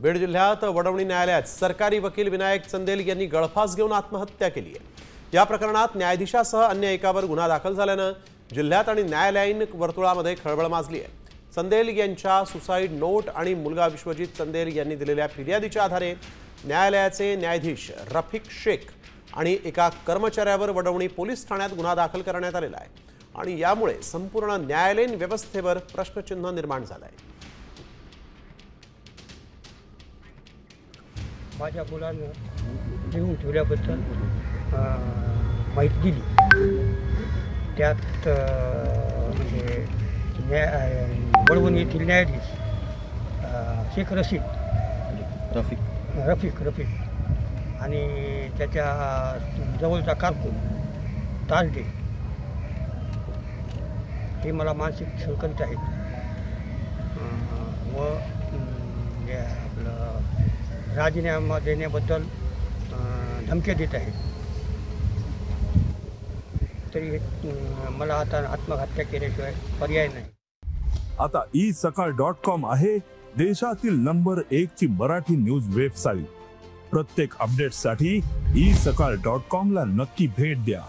बीड जिल्ह्यात वडवणी न्यायालयात सरकारी वकील विनायक चंदेल यांनी गळफास घेऊन आत्महत्या केली आहे। या प्रकरणात न्यायाधीशासह अन्य एकावर गुन्हा दाखल झाल्याने जिल्ह्यात आणि न्यायालयीन वर्तुळामध्ये खळबळ माजली आहे। चंदेल यांच्या सुसाईड नोट आणि मुलगा विश्वजित चंदेल यांनी दिलेल्या फिर्यादीच्या आधारे न्यायालयाचे न्यायाधीश रफिक शेख आणि एका कर्मचाऱ्यावर वडवणी पोलीस ठाण्यात गुन्हा दाखल करण्यात आलेला आहे आणि यामुळे संपूर्ण न्यायालयीन व्यवस्थेवर प्रश्नचिन्ह निर्माण झालं आहे। माझ्या मुलानं लिहून ठेवल्याबद्दल माहिती दिली। त्यात म्हणजे वडवणी येथील न्यायाधीश शेख रफिक आणि त्याच्या जवळचा कारकून ताजडे हे मला मानसिक छळ करीत आहेत व आपलं राजीनामा देण्याबद्दल धमक्या देत आहेत। तरी मला आता आत्महत्या केल्याशिवाय पर्याय नाही। आता isakal.com आहे देशातील नंबर 1 ची मराठी न्यूज वेबसाईट। प्रत्येक अपडेटसाठी isakal.com ला नक्की भेट द्या।